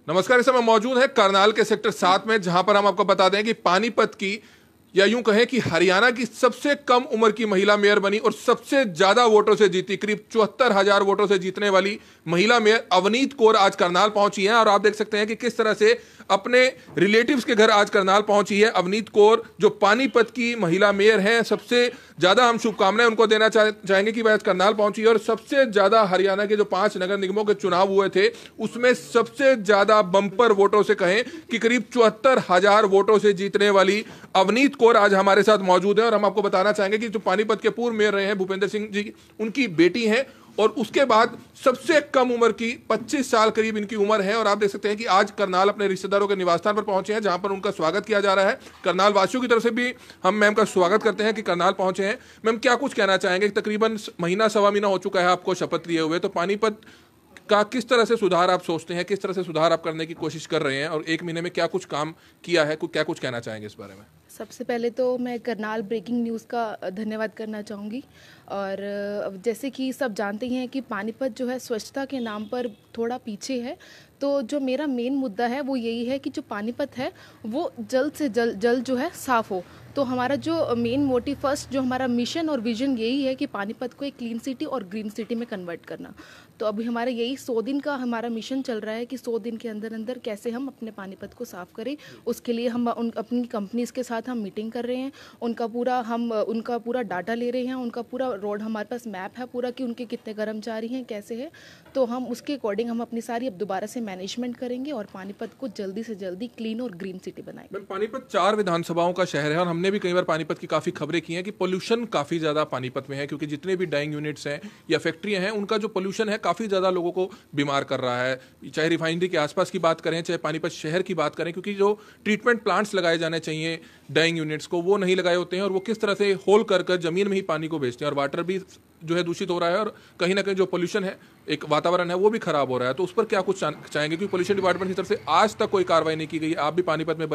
नमस्कार। इस समय मौजूद है करनाल के सेक्टर 7 में, जहां पर हम आपको बता दें कि पानीपत की या यूं कहें कि हरियाणा की सबसे कम उम्र की महिला मेयर बनी और सबसे ज्यादा वोटों से जीती, करीब 74,000 वोटों से जीतने वाली महिला मेयर अवनीत कौर आज करनाल पहुंची हैं। और आप देख सकते हैं कि किस तरह से अपने रिलेटिव्स के घर आज करनाल पहुंची है अवनीत कौर, जो पानीपत की महिला मेयर हैं। सबसे ज्यादा हम शुभकामनाएं उनको देना चाहेंगे कि वह आज करनाल पहुंची है। और सबसे ज्यादा हरियाणा के जो 5 नगर निगमों के चुनाव हुए थे उसमें सबसे ज्यादा बंपर वोटों से कहें कि करीब 74,000 वोटों से जीतने वाली अवनीत कौर आज हमारे साथ मौजूद है। और हम आपको बताना चाहेंगे कि जो पानीपत के पूर्व मेयर रहे हैं भूपेंद्र सिंह जी, उनकी बेटी हैं। और उसके बाद सबसे कम उम्र की 25 साल करीब इनकी उम्र है। और आप देख सकते हैं कि आज करनाल अपने रिश्तेदारों के निवास स्थान पर पहुंचे हैं, जहां पर उनका स्वागत किया जा रहा है। करनाल वासियों की तरफ से भी हम मैम का स्वागत करते हैं कि करनाल पहुंचे हैं। मैम, क्या कुछ कहना चाहेंगे? तकरीबन महीना सवा महीना हो चुका है आपको शपथ लिए हुए, तो पानीपत का किस तरह से सुधार आप सोचते हैं, किस तरह से सुधार आप करने की कोशिश कर रहे हैं, और 1 महीने में क्या कुछ काम किया है, क्या कुछ कहना चाहेंगे इस बारे में? सबसे पहले तो मैं करनाल ब्रेकिंग न्यूज़ का धन्यवाद करना चाहूँगी। और जैसे कि सब जानते हैं कि पानीपत जो है स्वच्छता के नाम पर थोड़ा पीछे है। तो जो मेरा मेन मुद्दा है वो यही है कि जो पानीपत है वो जल्द से जल्द जो है साफ़ हो। तो हमारा जो मेन मोटिव, फर्स्ट जो हमारा मिशन और विजन यही है कि पानीपत को एक क्लीन सिटी और ग्रीन सिटी में कन्वर्ट करना। तो अभी हमारा यही 100 दिन का हमारा मिशन चल रहा है कि 100 दिन के अंदर अंदर कैसे हम अपने पानीपत को साफ़ करें। उसके लिए हम अपनी कंपनीज़ के साथ हम मीटिंग कर रहे हैं, उनका पूरा डाटा ले रहे हैं, उनका पूरा रोड हमारे पास मैप है पूरा कि उनके कितने कर्मचारी हैं, कैसे है। तो हम उसके अकॉर्डिंग हम अपनी सारी अब दोबारा से मैनेजमेंट करेंगे और पानीपत को जल्दी से जल्दी क्लीन और ग्रीन सिटी बनाएंगे। पानीपत 4 विधानसभाओं का शहर है और हमने भी कई बार पानीपत की काफ़ी खबरें की हैं कि पोल्यूशन काफ़ी ज़्यादा पानीपत में है, क्योंकि जितने भी डाइंग यूनिट्स हैं या फैक्ट्रियां हैं उनका जो पोल्यूशन है काफ़ी ज़्यादा लोगों को बीमार कर रहा है। चाहे रिफाइनरी के आसपास की बात करें, चाहे पानीपत शहर की बात करें, क्योंकि जो ट्रीटमेंट प्लांट्स लगाए जाने चाहिए डाइंग यूनिट्स को वो नहीं लगाए होते हैं, और वो किस तरह से होल कर जमीन में ही पानी को भेजते हैं, और वाटर भी जो है दूषित हो रहा है, और कहीं ना कहीं जो पोल्यूशन है, एक वातावरण है, वो भी खराब हो रहा है। तो उस पर क्या कुछ चाहेंगे? क्योंकि पोल्यूशन डिपार्टमेंट की तरफ से आज तक कोई कार्रवाई नहीं की गई। आप भी पानीपत में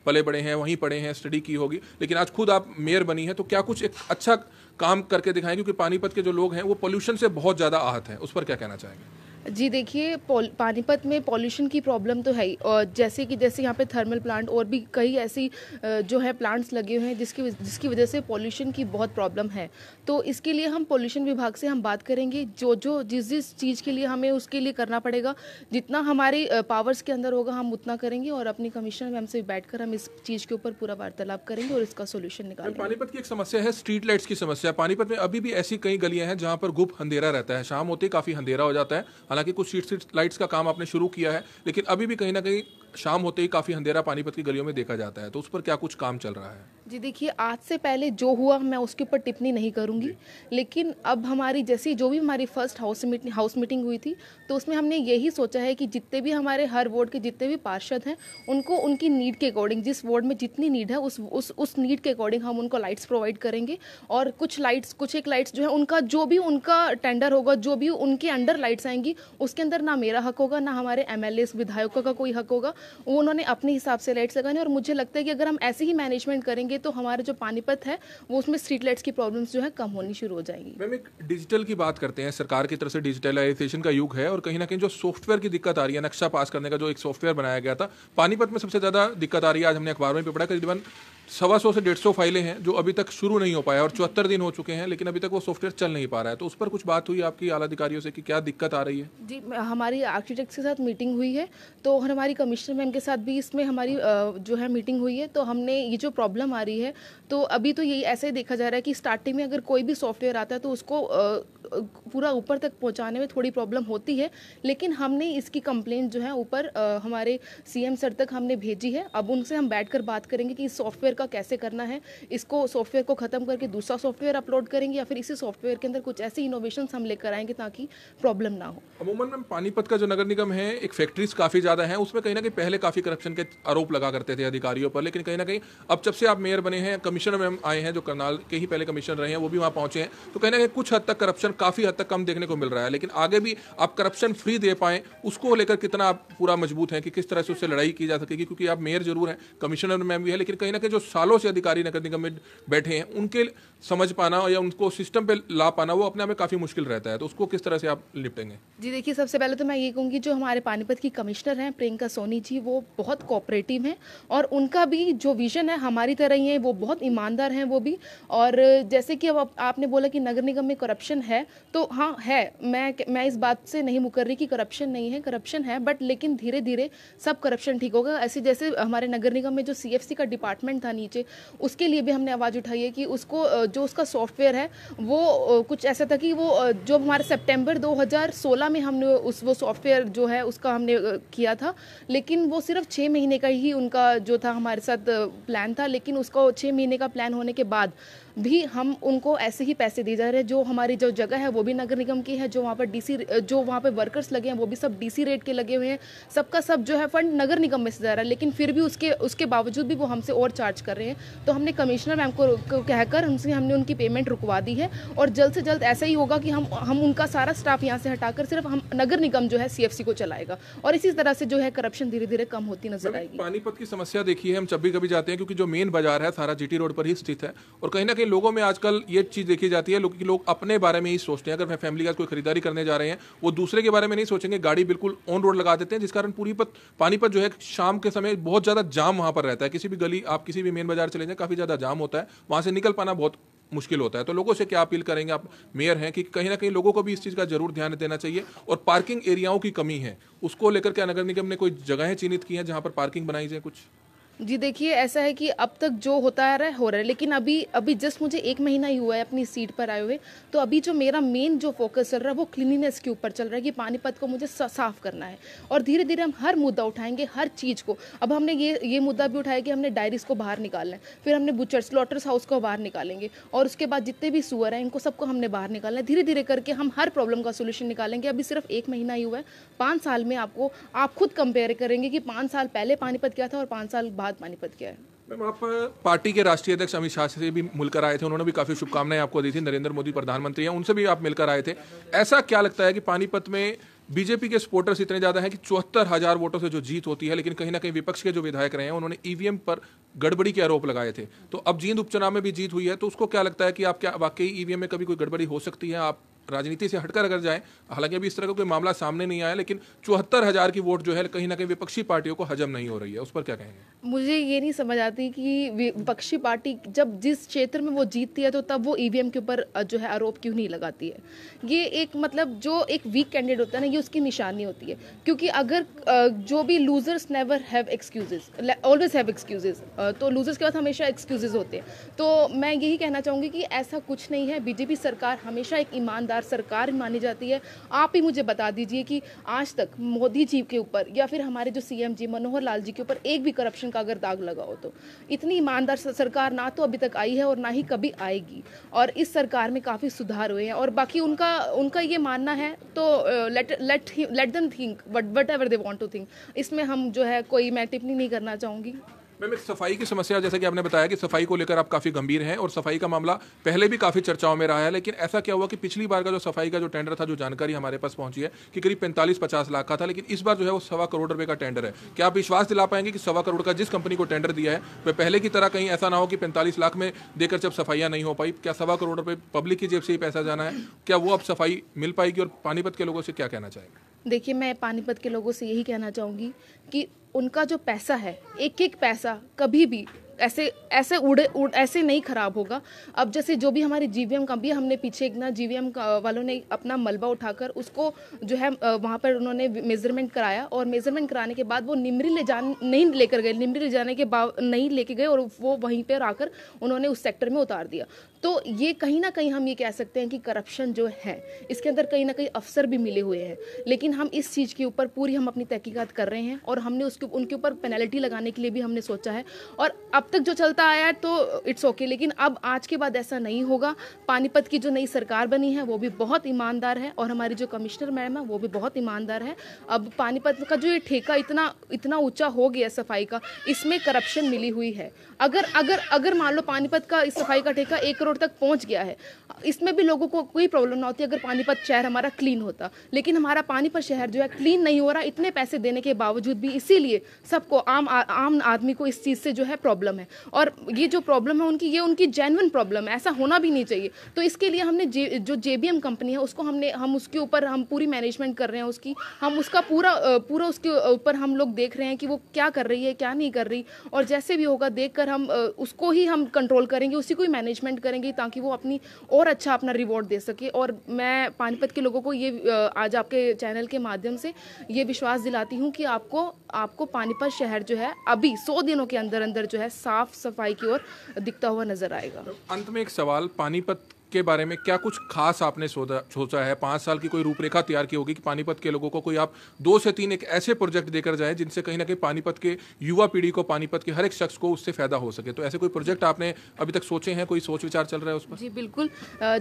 पले बड़े हैं, वहीं पढ़े हैं, स्टडी की होगी, लेकिन आज खुद आप मेयर बनी है, तो क्या कुछ एक अच्छा काम करके दिखाएंगे? क्योंकि पानीपत के जो लोग हैं वो पोल्यूशन से बहुत ज़्यादा आहत हैं, उस पर क्या कहना चाहेंगे? जी देखिए, पानीपत में पॉल्यूशन की प्रॉब्लम तो है ही। और जैसे यहाँ पे थर्मल प्लांट और भी कई ऐसी जो है प्लांट्स लगे हुए हैं जिसकी वजह से पॉल्यूशन की बहुत प्रॉब्लम है। तो इसके लिए हम पॉल्यूशन विभाग से हम बात करेंगे, जिस चीज़ के लिए हमें उसके लिए करना पड़ेगा, जितना हमारे पावर्स के अंदर होगा हम उतना करेंगे। और अपनी कमिश्नर मैम से बैठकर हम इस चीज़ के ऊपर पूरा वार्तालाप करेंगे और इसका सोल्यूशन निकालेंगे। पानीपत की एक समस्या है स्ट्रीट लाइट्स की समस्या। पानीपत में अभी भी ऐसी कई गलियां हैं जहां पर गुप्त अंधेरा रहता है, शाम होते ही काफ़ी अंधेरा हो जाता है। हालांकि कुछ स्ट्रीट लाइट्स का काम आपने शुरू किया है, लेकिन अभी भी कहीं ना कहीं शाम होते ही काफ़ी अंधेरा पानीपत की गलियों में देखा जाता है। तो उस पर क्या कुछ काम चल रहा है? जी देखिए, आज से पहले जो हुआ मैं उसके ऊपर टिप्पणी नहीं करूंगी, लेकिन अब हमारी जैसी जो भी हमारी फर्स्ट हाउस मीटिंग हुई थी, तो उसमें हमने यही सोचा है कि जितने भी हमारे हर वार्ड के जितने भी पार्षद हैं उनको उनकी नीड के अकॉर्डिंग, जिस वार्ड में जितनी नीड है उस नीड के अकॉर्डिंग हम उनको लाइट्स प्रोवाइड करेंगे। और कुछ एक लाइट्स जो है उनका टेंडर होगा, जो भी उनके अंडर लाइट्स आएंगी उसके अंदर ना मेरा हक होगा, ना हमारे MLA विधायकों का कोई हक होगा। वो उन्होंने अपने हिसाब से लाइट्स लगाने। और मुझे लगता है कि अगर हम ऐसे ही मैनेजमेंट करेंगे तो हमारा जो पानीपत है वो उसमें स्ट्रीट लाइट्स की प्रॉब्लम्स जो है कम होनी शुरू हो जाएंगी। मैम, एक डिजिटल की बात करते हैं, सरकार की तरफ से डिजिटलाइजेशन का युग है, और कहीं ना कहीं जो सॉफ्टवेयर की दिक्कत आ रही है, नक्शा पास करने का जो एक सॉफ्टवेयर बनाया गया था, पानीपत में सबसे ज़्यादा दिक्कत आ रही है। आज हमने अखबारों में भी पढ़ा, करीबन 125 से 150 फाइलें हैं जो अभी तक शुरू नहीं हो पाया, और 74 दिन हो चुके हैं, लेकिन अभी तक वो सॉफ्टवेयर चल नहीं पा रहा है। तो उस पर कुछ बात हुई आपकी आला अधिकारियों से कि क्या दिक्कत आ रही है? जी, हमारी आर्किटेक्ट के साथ मीटिंग हुई है, तो और हमारी कमिश्नर मैम के साथ भी इसमें हमारी जो है मीटिंग हुई है। तो हमने ये जो प्रॉब्लम आ रही है, तो अभी तो यही ऐसे ही देखा जा रहा है कि स्टार्टिंग में अगर कोई भी सॉफ्टवेयर आता है तो उसको पूरा ऊपर तक पहुंचाने में थोड़ी प्रॉब्लम होती है, लेकिन हमने इसकी कंप्लेंट जो है ऊपर हमारे CM सर तक हमने भेजी है। अब उनसे हम बैठकर बात करेंगे कि इस सॉफ्टवेयर का कैसे करना है, इसको सॉफ्टवेयर को ख़त्म करके दूसरा सॉफ्टवेयर अपलोड करेंगे, या फिर इसी सॉफ्टवेयर के अंदर कुछ ऐसे इनोवेशन हम लेकर आएंगे ताकि प्रॉब्लम ना हो। अमूमन मैम, पानीपत का जो नगर निगम है, एक फैक्ट्रीज काफ़ी ज़्यादा हैं, उसमें कहीं ना कहीं पहले काफ़ी करप्शन के आरोप लगा करते थे अधिकारियों पर, लेकिन कहीं ना कहीं अब जब से आप मेयर बने हैं, कमिश्नर मैम आए हैं जो करनाल के ही पहले कमिश्नर रहे हैं, वो भी वहाँ पहुँचे हैं, तो कहीं ना कहीं कुछ हद तक करप्शन काफ़ी हद तक कम देखने को मिल रहा है, लेकिन आगे भी आप करप्शन फ्री दे पाएँ, उसको लेकर कितना आप पूरा मजबूत हैं कि किस तरह से उससे लड़ाई की जा सकेगी? क्योंकि आप मेयर जरूर हैं, कमिश्नर मैम भी है, लेकिन कहीं ना कहीं जो सालों से अधिकारी नगर निगम में बैठे हैं उनके समझ पाना या उनको सिस्टम पे ला पाना वो अपने आप में काफ़ी मुश्किल रहता है, तो उसको किस तरह से आप निपटेंगे? जी देखिए, सबसे पहले तो मैं ये कहूँगी जो हमारे पानीपत की कमिश्नर हैं प्रियंका सोनी जी, वो बहुत कोऑपरेटिव हैं और उनका भी जो विजन है हमारी तरह ही है, वो बहुत ईमानदार हैं वो भी। और जैसे कि अब आपने बोला कि नगर निगम में करप्शन है, तो हाँ है, मैं इस बात से नहीं मुकर रही कि करप्शन नहीं है, करप्शन है, बट लेकिन धीरे धीरे सब करप्शन ठीक होगा। ऐसे जैसे हमारे नगर निगम में जो CFC का डिपार्टमेंट था नीचे, उसके लिए भी हमने आवाज़ उठाई है कि उसको जो उसका सॉफ्टवेयर है वो कुछ ऐसा था कि वो जो हमारे सितंबर 2016 में हमने वो सॉफ्टवेयर जो है उसका हमने किया था, लेकिन वो सिर्फ 6 महीने का ही उनका जो था हमारे साथ प्लान था, लेकिन उसको 6 महीने का प्लान होने के बाद भी हम उनको ऐसे ही पैसे दिए जा रहे हैं। जो हमारी जो जगह है वो भी नगर निगम की है, जो वहाँ पर जो वहाँ पे वर्कर्स लगे हैं वो भी सब DC रेट के लगे हुए हैं, सबका सब जो है फंड नगर निगम में से जा रहा है, लेकिन फिर भी उसके बावजूद भी वो हमसे और चार्ज कर रहे हैं। तो हमने कमिश्नर मैम को कहकर हमने उनकी पेमेंट रुकवा दी है और जल्द से जल्द ऐसा ही होगा कि हम उनका सारा स्टाफ यहाँ से हटाकर सिर्फ हम नगर निगम जो है CFC को चलाएगा और इसी तरह से जो है करप्शन धीरे धीरे कम होती नजर आएगी। पानीपत की समस्या देखिए, हम जब भी जाते हैं, क्योंकि जो मेन बाजार है सारा GT रोड पर ही स्थित है और कहीं ना कहीं लोगों में आजकल ये चीज देखी जाती है लोग अपने बारे में ही सोचते हैं। अगर मैं फैमिली का कोई खरीदारी करने जा रहे हैं, वो दूसरे के बारे में नहीं सोचेंगे, गाड़ी बिल्कुल ऑन रोड लगा देते हैं, जिस कारण पानीपत जो है शाम के समय बहुत ज्यादा जाम वहां पर रहता है। किसी भी गली आप किसी भी मेन बाजार चले जाए, काफी ज्यादा जाम होता है, वहां से निकल पाना बहुत मुश्किल होता है। तो लोगों से क्या अपील करेंगे, आप मेयर हैं, कि कहीं ना कहीं लोगों को भी इस चीज का जरूर ध्यान देना चाहिए। और पार्किंग एरियाओं की कमी है, उसको लेकर क्या नगर निगम ने कोई जगहें चिन्हित की हैं जहां पर पार्किंग बनाई जाए? कुछ जी देखिए, ऐसा है कि अब तक जो होता आ रहा है हो रहा है, लेकिन अभी जस्ट मुझे 1 महीना ही हुआ है अपनी सीट पर आए हुए, तो अभी जो मेरा मेन जो फोकस चल रहा है वो क्लीनिनेस के ऊपर चल रहा है कि पानीपत को मुझे साफ करना है और धीरे धीरे हम हर मुद्दा उठाएंगे, हर चीज़ को। अब हमने ये मुद्दा भी उठाया कि हमने डायरीज को बाहर निकालना है, फिर हमने बुचर स्लॉटर्स हाउस को बाहर निकालेंगे और उसके बाद जितने भी सुअर हैं इनको सबको हमने बाहर निकालना है। धीरे धीरे करके हम हर प्रॉब्लम का सोल्यूशन निकालेंगे। अभी सिर्फ 1 महीना ही हुआ है, 5 साल में आप खुद कंपेयर करेंगे कि 5 साल पहले पानीपत क्या था और 5 साल बाद पानीपत क्या है। मैम, आप पार्टी के राष्ट्रीय अध्यक्ष अमित शाह से भी मिलकर आए थे, उन्होंने भी काफी शुभकामनाएं आपको दी थी। नरेंद्र मोदी प्रधानमंत्री हैं, उनसे भी आप मिलकर आए थे। ऐसा क्या लगता है कि पानीपत में बीजेपी के सपोर्टर्स इतने ज्यादा हैं कि 74,000 वोटों से जो जीत होती है, लेकिन कहीं ना कहीं विपक्ष के जो विधायक रहे हैं उन्होंने EVM पर गड़बड़ी के आरोप लगाए थे। तो अब जींद उपचुनाव में भी जीत हुई है, तो उसको क्या लगता है कि आप क्या वाकई EVM में कभी कोई गड़बड़ी हो सकती है? आप राजनीति से हटकर अगर जाएं, हालांकि अभी इस तरह का कोई मामला सामने नहीं आया, लेकिन 74,000 की वोट जो है कहीं ना कहीं विपक्षी पार्टियों को हजम नहीं हो रही है, उस पर क्या कहेंगे? मुझे ये नहीं समझ आती कि विपक्षी पार्टी जब जिस क्षेत्र में वो जीतती है तो तब वो EVM के ऊपर जो है आरोप क्यों नहीं लगाती है। ये एक मतलब जो एक वीक कैंडिडेट होता है ना, ये उसकी निशानी होती है, क्योंकि अगर जो भी losers never have excuses, always have excuses, तो लूजर्स के बाद हमेशा एक्सक्यूजेस होते हैं। तो मैं यही कहना चाहूँगी कि ऐसा कुछ नहीं है। बीजेपी सरकार हमेशा एक ईमानदार सरकार मानी जाती है। आप ही मुझे बता दीजिए कि आज तक मोदी जी के ऊपर या फिर हमारे जो CM जी मनोहर लाल जी के ऊपर एक भी करप्शन का अगर दाग लगा हो, तो इतनी ईमानदार सरकार ना तो अभी तक आई है और ना ही कभी आएगी। और इस सरकार में काफ़ी सुधार हुए हैं और बाकी उनका ये मानना है तो let them think whatever they want to think. इसमें हम जो है कोई मैं टिप्पणी नहीं करना चाहूँगी। मैम, एक सफाई की समस्या, जैसे कि आपने बताया कि सफाई को लेकर आप काफी गंभीर हैं और सफाई का मामला पहले भी काफी चर्चाओं में रहा है, लेकिन ऐसा क्या हुआ कि पिछली बार का जो सफाई का जो टेंडर था, जो जानकारी हमारे पास पहुंची है कि करीब 45-50 लाख का था, लेकिन इस बार जो है वो 1.25 करोड़ रुपए का टेंडर है। क्या आप विश्वास दिला पाएंगे कि 1.25 करोड़ का जिस कंपनी को टेंडर दिया है वह पहले की तरह कहीं ऐसा ना हो कि 45 लाख में देकर जब सफाइयां नहीं हो पाई? क्या 1.25 करोड़ रुपए पब्लिक की जेब से ही पैसा जाना है? क्या वो अब सफाई मिल पाएगी? और पानीपत के लोगों से क्या कहना चाहेंगे? देखिए, मैं पानीपत के लोगों से यही कहना चाहूँगी कि उनका जो पैसा है, एक एक पैसा कभी भी ऐसे ऐसे नहीं खराब होगा। अब जैसे जो भी हमारी GVM का भी हमने पीछे एक ना GVM वालों ने अपना मलबा उठाकर उसको जो है वहाँ पर उन्होंने मेजरमेंट कराया और मेजरमेंट कराने के बाद वो निमरी नहीं लेकर गए, निमरी ले जाने के बाद नहीं लेके गए और वो वहीं पर आकर उन्होंने उस सेक्टर में उतार दिया। तो ये कहीं ना कहीं हम ये कह सकते हैं कि करप्शन जो है इसके अंदर कहीं ना कहीं अफसर भी मिले हुए हैं, लेकिन हम इस चीज़ के ऊपर पूरी हम अपनी तहकीकात कर रहे हैं और हमने उनके ऊपर पेनल्टी लगाने के लिए भी हमने सोचा है और अब तक जो चलता आया है तो इट्स ओके, लेकिन अब आज के बाद ऐसा नहीं होगा। पानीपत की जो नई सरकार बनी है वो भी बहुत ईमानदार है और हमारी जो कमिश्नर मैम है वो भी बहुत ईमानदार है। अब पानीपत का जो ये ठेका इतना ऊंचा हो गया सफाई का, इसमें करप्शन मिली हुई है। अगर मान लो पानीपत का इस सफाई का ठेका 1 करोड़ रोड तक पहुंच गया है। इसमें भी लोगों को कोई प्रॉब्लम ना होती अगर पानीपत शहर हमारा क्लीन होता, लेकिन हमारा पानीपत शहर जो है क्लीन नहीं हो रहा, इतने पैसे देने के बावजूद भी। इसीलिए सबको आम आदमी को इस चीज़ से जो है प्रॉब्लम है, और ये जो प्रॉब्लम है उनकी, ये उनकी जेन्युइन प्रॉब्लम है, ऐसा होना भी नहीं चाहिए। तो इसके लिए हमने जो JBM कंपनी है उसको हम उसके ऊपर हम पूरी मैनेजमेंट कर रहे हैं उसकी, हम उसका पूरा उसके ऊपर हम लोग देख रहे हैं कि वो क्या कर रही है क्या नहीं कर रही, और जैसे भी होगा देखकर हम उसको ही हम कंट्रोल करेंगे, उसी को ही मैनेजमेंट करेंगे ताकि वो अपनी और अच्छा अपना रिवॉर्ड दे सके। और मैं पानीपत के लोगों को ये आज आपके चैनल के माध्यम से ये विश्वास दिलाती हूँ कि आपको पानीपत शहर जो है अभी 100 दिनों के अंदर अंदर जो है साफ सफाई की ओर दिखता हुआ नजर आएगा। अंत में एक सवाल, पानीपत के बारे में क्या कुछ खास आपने सोचा है? 5 साल की कोई रूपरेखा तैयार की होगी कि पानीपत के लोगों को कोई आप 2 से 3 एक ऐसे प्रोजेक्ट देकर जाएं जिनसे कहीं ना कहीं पानीपत के युवा पीढ़ी को, पानीपत के हर एक शख्स को उससे फायदा हो सके? तो ऐसे कोई प्रोजेक्ट आपने अभी तक सोचे हैं, कोई सोच विचार चल रहा है उस पर? जी बिल्कुल।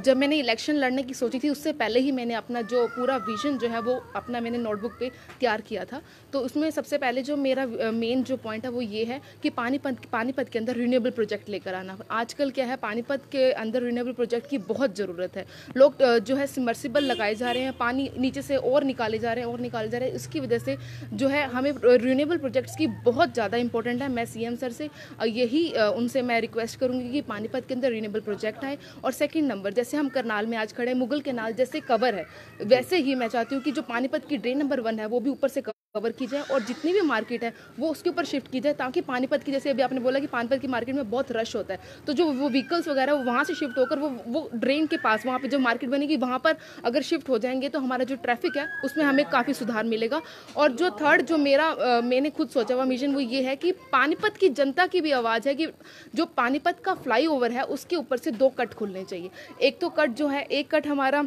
जब मैंने इलेक्शन लड़ने की सोची थी उससे पहले ही मैंने अपना जो पूरा विजन जो है वो अपना मैंने नोटबुक पे तैयार किया था। तो उसमें सबसे पहले जो मेरा मेन जो पॉइंट है वो ये है कि पानीपत के अंदर रिन्यूएबल प्रोजेक्ट लेकर आना। आजकल क्या है, पानीपत के अंदर रिन्यूएबल प्रोजेक्ट की बहुत ज़रूरत है। लोग जो है सबमर्सिबल लगाए जा रहे हैं, पानी नीचे से और निकाले जा रहे हैं, इसकी वजह से जो है हमें रिन्यूएबल प्रोजेक्ट्स की बहुत ज़्यादा इंपॉर्टेंट है। मैं CM सर से यही उनसे मैं रिक्वेस्ट करूँगी कि पानीपत के अंदर रिन्यूएबल प्रोजेक्ट आए। और सेकंड नंबर, जैसे हम करनाल में आज खड़े, मुगल कैनाल जैसे कवर है, वैसे ही मैं चाहती हूँ कि जो पानीपत की ड्रेन नंबर 1 है वो भी ऊपर से कवर की जाए, और जितनी भी मार्केट है वो उसके ऊपर शिफ्ट की जाए, ताकि पानीपत की, जैसे अभी आपने बोला कि पानीपत की मार्केट में बहुत रश होता है, तो जो वो व्हीकल्स वगैरह वो वहाँ से शिफ्ट होकर वो ड्रेन के पास वहाँ पे जो मार्केट बनेगी वहाँ पर अगर शिफ्ट हो जाएंगे तो हमारा जो ट्रैफिक है उसमें हमें काफ़ी सुधार मिलेगा। और जो थर्ड जो मैंने खुद सोचा हुआ मिशन वो ये है कि पानीपत की जनता की भी आवाज़ है कि जो पानीपत का फ्लाईओवर है उसके ऊपर से 2 कट खुलने चाहिए। एक तो कट जो है, एक कट हमारा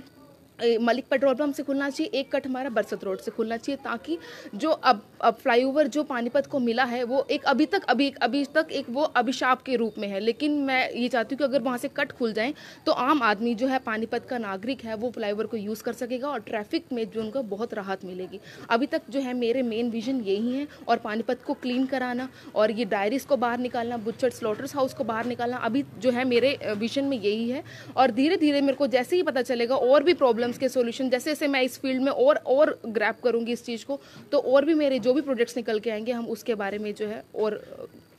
मलिक पेट्रोल पंप से खुलना चाहिए, एक कट हमारा बरसत रोड से खुलना चाहिए, ताकि जो अब फ्लाईओवर जो पानीपत को मिला है वो एक अभी तक एक वो अभिशाप के रूप में है। लेकिन मैं ये चाहती हूँ कि अगर वहाँ से कट खुल जाएं तो आम आदमी जो है, पानीपत का नागरिक है, वो फ्लाईओवर को यूज़ कर सकेगा और ट्रैफिक में जो उनको बहुत राहत मिलेगी। अभी तक जो है मेरे मेन विजन यही है, और पानीपत को क्लीन कराना और ये डायरीज को बाहर निकालना, बुचर स्लॉटर्स हाउस को बाहर निकालना, अभी जो है मेरे विजन में यही है। और धीरे धीरे मेरे को जैसे ही पता चलेगा और भी प्रॉब्लम्स के सॉल्यूशन, जैसे जैसे मैं इस फील्ड में और ग्रैब करूंगी इस चीज़ को, तो और भी मेरे जो भी प्रोजेक्ट्स निकल के आएंगे हम उसके बारे में जो है और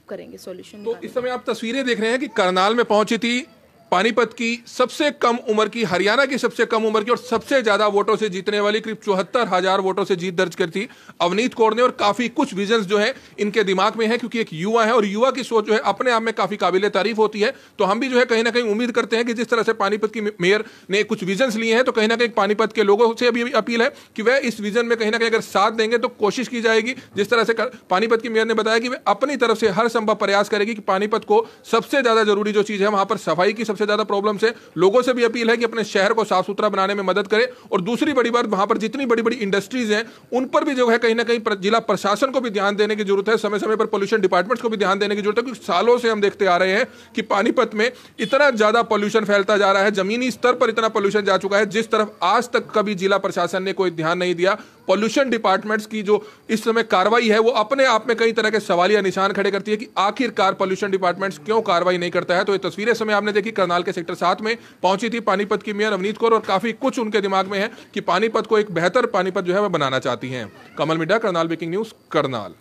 करेंगे सॉल्यूशन। तो इस समय आप तस्वीरें देख रहे हैं कि करनाल में पहुंची थी पानीपत की सबसे कम उम्र की, हरियाणा की सबसे कम उम्र की और सबसे ज्यादा वोटों से जीतने वाली, करीब 74,000 वोटों से जीत दर्ज करी थी अवनीत कौर ने। और काफी कुछ विजन्स जो है इनके दिमाग में है, क्योंकि एक युवा है और युवा की सोच जो है अपने आप में काफी काबिले तारीफ होती है। तो हम भी जो है कहीं ना कहीं उम्मीद करते हैं कि जिस तरह से पानीपत की मेयर ने कुछ विजन्स लिए हैं, तो कहीं ना कहीं पानीपत के लोगों से भी अपील है कि वह इस विजन में कहीं ना कहीं अगर साथ देंगे तो कोशिश की जाएगी। जिस तरह से पानीपत की मेयर ने बताया कि वह अपनी तरफ से हर संभव प्रयास करेगी कि पानीपत को सबसे ज्यादा जरूरी जो चीज है वहां पर सफाई की सबसे ज्यादा प्रॉब्लम से लोगों से भी अपील है कि अपने शहर को साफ सुथरा बनाने में मदद करें। और दूसरी बड़ी बात, वहां पर जितनी बड़ी बड़ी इंडस्ट्रीज हैं उन पर भी जो है कहीं ना कहीं जिला प्रशासन को भी ध्यान देने की जरूरत है, समय समय पर पोल्यूशन डिपार्टमेंट्स को भी ध्यान देने की जरूरत है, क्योंकि सालों से हम देखते आ रहे हैं कि पानीपत में इतना ज्यादा पोल्यूशन फैलता जा रहा है, जमीनी स्तर पर इतना पोल्यूशन जा चुका है जिस तरफ आज तक कभी जिला प्रशासन ने कोई ध्यान नहीं दिया। पोल्यूशन डिपार्टमेंट्स की जो इस समय कार्रवाई है वो अपने आप में कई तरह के सवालिया निशान खड़े करती है कि आखिरकार पोल्यूशन डिपार्टमेंट्स क्यों कार्रवाई नहीं करता है। तो ये तस्वीरें समय आपने देखी, करनाल के सेक्टर 7 में पहुंची थी पानीपत की मेयर अवनीत कौर, और काफी कुछ उनके दिमाग में है कि पानीपत को एक बेहतर पानीपत जो है वह बनाना चाहती हैं। कमल मिड्डा, करनाल ब्रेकिंग न्यूज, करनाल।